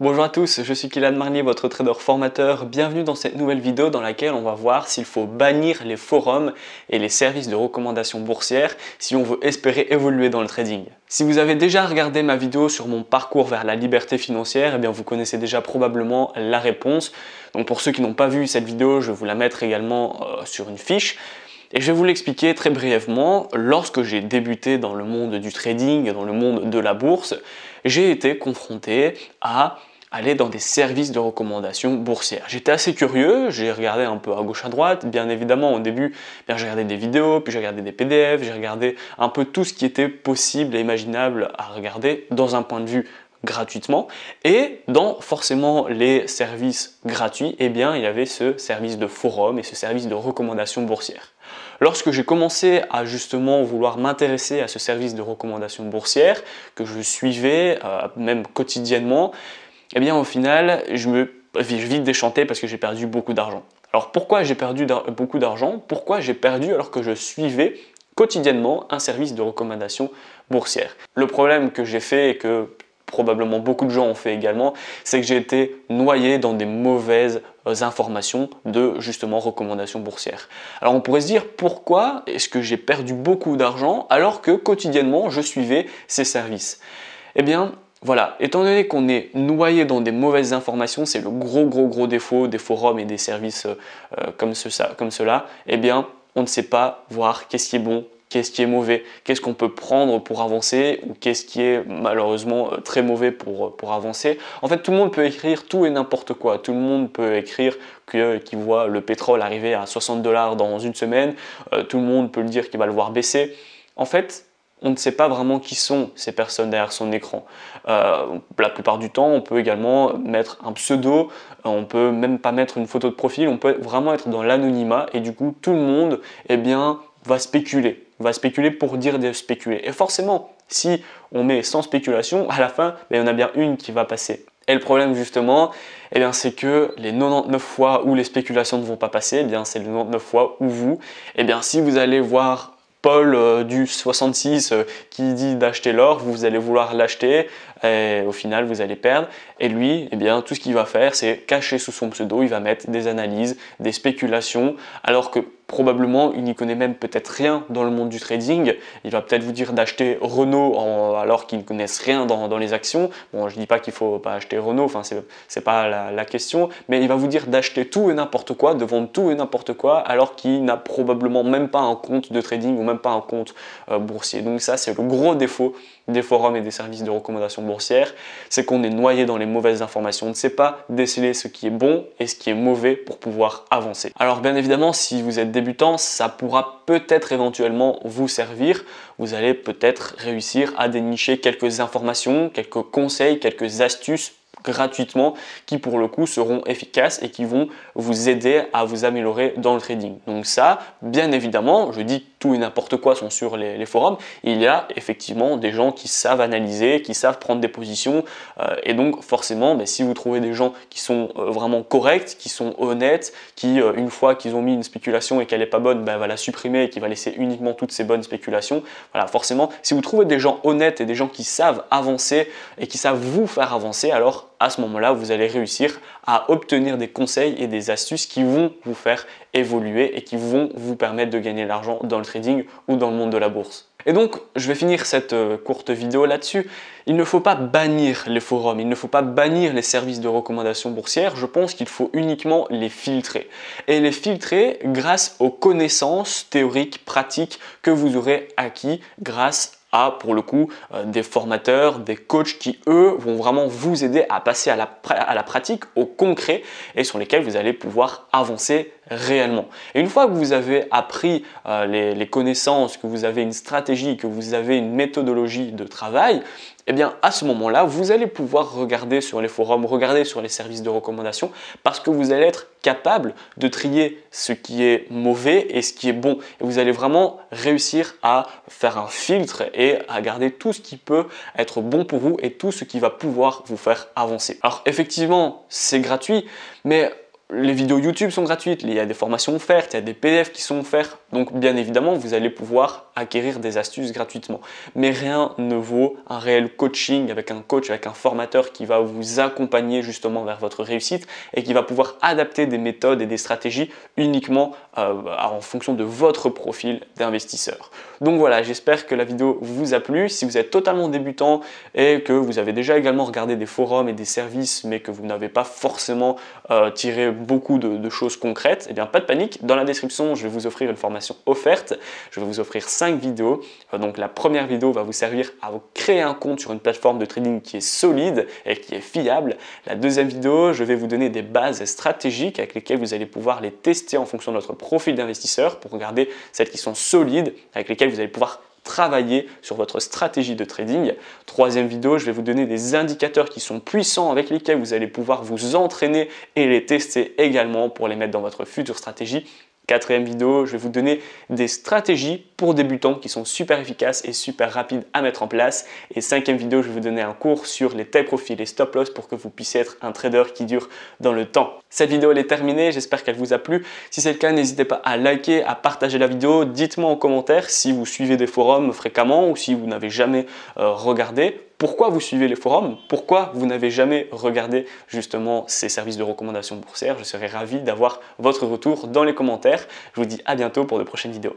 Bonjour à tous, je suis Kylian Marnier, votre trader formateur. Bienvenue dans cette nouvelle vidéo dans laquelle on va voir s'il faut bannir les forums et les services de recommandation boursière si on veut espérer évoluer dans le trading. Si vous avez déjà regardé ma vidéo sur mon parcours vers la liberté financière, eh bien vous connaissez déjà probablement la réponse. Donc pour ceux qui n'ont pas vu cette vidéo, je vais vous la mettre également sur une fiche. Et je vais vous l'expliquer très brièvement. Lorsque j'ai débuté dans le monde du trading, dans le monde de la bourse, j'ai été confronté à aller dans des services de recommandation boursière. J'étais assez curieux, j'ai regardé un peu à gauche à droite, bien évidemment au début, j'ai regardé des vidéos, puis j'ai regardé des PDF, j'ai regardé un peu tout ce qui était possible et imaginable à regarder dans un point de vue gratuitement, et dans forcément les services gratuits, eh bien il y avait ce service de forum et ce service de recommandation boursière. Lorsque j'ai commencé à justement vouloir m'intéresser à ce service de recommandation boursière que je suivais même quotidiennement, eh bien au final je vite déchanté parce que j'ai perdu beaucoup d'argent. Alors pourquoi j'ai perdu beaucoup d'argent? Pourquoi j'ai perdu alors que je suivais quotidiennement un service de recommandation boursière? Le problème que j'ai fait et que probablement beaucoup de gens ont fait également, c'est que j'ai été noyé dans des mauvaises informations de justement recommandations boursières. Alors on pourrait se dire pourquoi est-ce que j'ai perdu beaucoup d'argent alors que quotidiennement je suivais ces services? Eh bien voilà, étant donné qu'on est noyé dans des mauvaises informations, c'est le gros défaut des forums et des services comme cela, eh bien on ne sait pas voir qu'est-ce qui est bon, qu'est-ce qui est mauvais, qu'est-ce qu'on peut prendre pour avancer ou qu'est-ce qui est malheureusement très mauvais pour avancer. En fait, tout le monde peut écrire tout et n'importe quoi. Tout le monde peut écrire qu'il voit le pétrole arriver à 60 $ dans une semaine. Tout le monde peut le dire qu'il va le voir baisser. En fait, on ne sait pas vraiment qui sont ces personnes derrière son écran. La plupart du temps, on peut également mettre un pseudo, on peut même pas mettre une photo de profil, on peut vraiment être dans l'anonymat et du coup, tout le monde va spéculer pour dire de spéculer. Et forcément, si on met sans spéculation, à la fin, il y en a bien une qui va passer. Et le problème justement, c'est que les 99 fois où les spéculations ne vont pas passer, c'est les 99 fois où vous, si vous allez voir Paul du 66 qui dit d'acheter l'or, vous allez vouloir l'acheter et au final vous allez perdre. Et lui, tout ce qu'il va faire, c'est cacher sous son pseudo, il va mettre des analyses, des spéculations, alors que probablement il n'y connaît même peut-être rien dans le monde du trading. Il va peut-être vous dire d'acheter Renault alors qu'il ne connaisse rien dans les actions. Bon, je ne dis pas qu'il ne faut pas acheter Renault, enfin c'est pas la question, mais il va vous dire d'acheter tout et n'importe quoi, de vendre tout et n'importe quoi, alors qu'il n'a probablement même pas un compte de trading ou même pas un compte boursier. Donc ça, c'est le gros défaut des forums et des services de recommandation boursière, c'est qu'on est noyé dans les mauvaises informations. On ne sait pas déceler ce qui est bon et ce qui est mauvais pour pouvoir avancer. Alors bien évidemment, si vous êtes débutant, ça pourra peut-être éventuellement vous servir. Vous allez peut-être réussir à dénicher quelques informations, quelques conseils, quelques astuces gratuitement qui pour le coup seront efficaces et qui vont vous aider à vous améliorer dans le trading. Donc ça, bien évidemment, je dis tout et n'importe quoi sont sur les forums, il y a effectivement des gens qui savent analyser, qui savent prendre des positions et donc forcément, si vous trouvez des gens qui sont vraiment corrects, qui sont honnêtes, qui une fois qu'ils ont mis une spéculation et qu'elle n'est pas bonne, va la supprimer et qui va laisser uniquement toutes ces bonnes spéculations, voilà, forcément, si vous trouvez des gens honnêtes et des gens qui savent avancer et qui savent vous faire avancer, alors à ce moment-là, vous allez réussir à obtenir des conseils et des astuces qui vont vous faire évoluer et qui vont vous permettre de gagner de l'argent dans le trading ou dans le monde de la bourse. Et donc, je vais finir cette courte vidéo là-dessus. Il ne faut pas bannir les forums, il ne faut pas bannir les services de recommandation boursière. Je pense qu'il faut uniquement les filtrer. Et les filtrer grâce aux connaissances théoriques, pratiques que vous aurez acquis grâce à, pour le coup, des formateurs, des coachs qui, eux, vont vraiment vous aider à passer à la pratique, au concret et sur lesquels vous allez pouvoir avancer réellement. Et une fois que vous avez appris les connaissances, que vous avez une stratégie, que vous avez une méthodologie de travail, à ce moment-là, vous allez pouvoir regarder sur les forums, regarder sur les services de recommandation parce que vous allez être capable de trier ce qui est mauvais et ce qui est bon. Et vous allez vraiment réussir à faire un filtre et à garder tout ce qui peut être bon pour vous et tout ce qui va pouvoir vous faire avancer. Alors effectivement, c'est gratuit, mais Les vidéos YouTube sont gratuites, il y a des formations offertes, il y a des PDF qui sont offerts. Donc bien évidemment, vous allez pouvoir acquérir des astuces gratuitement. Mais rien ne vaut un réel coaching avec un coach, avec un formateur qui va vous accompagner justement vers votre réussite et qui va pouvoir adapter des méthodes et des stratégies uniquement en fonction de votre profil d'investisseur. Donc voilà, j'espère que la vidéo vous a plu. Si vous êtes totalement débutant et que vous avez déjà également regardé des forums et des services mais que vous n'avez pas forcément tiré beaucoup de choses concrètes, eh bien pas de panique, dans la description je vais vous offrir une formation offerte, je vais vous offrir 5 vidéos, donc la première vidéo va vous servir à vous créer un compte sur une plateforme de trading qui est solide et qui est fiable. La deuxième vidéo, je vais vous donner des bases stratégiques avec lesquelles vous allez pouvoir les tester en fonction de votre profil d'investisseur pour regarder celles qui sont solides, avec lesquelles vous allez pouvoir travailler sur votre stratégie de trading. Troisième vidéo, je vais vous donner des indicateurs qui sont puissants avec lesquels vous allez pouvoir vous entraîner et les tester également pour les mettre dans votre future stratégie. Quatrième vidéo, je vais vous donner des stratégies pour débutants qui sont super efficaces et super rapides à mettre en place. Et cinquième vidéo, je vais vous donner un cours sur les take profit et stop loss pour que vous puissiez être un trader qui dure dans le temps. Cette vidéo elle est terminée, j'espère qu'elle vous a plu. Si c'est le cas, n'hésitez pas à liker, à partager la vidéo. Dites-moi en commentaire si vous suivez des forums fréquemment ou si vous n'avez jamais regardé. Pourquoi vous suivez les forums? Pourquoi vous n'avez jamais regardé justement ces services de recommandation boursière? Je serais ravi d'avoir votre retour dans les commentaires. Je vous dis à bientôt pour de prochaines vidéos.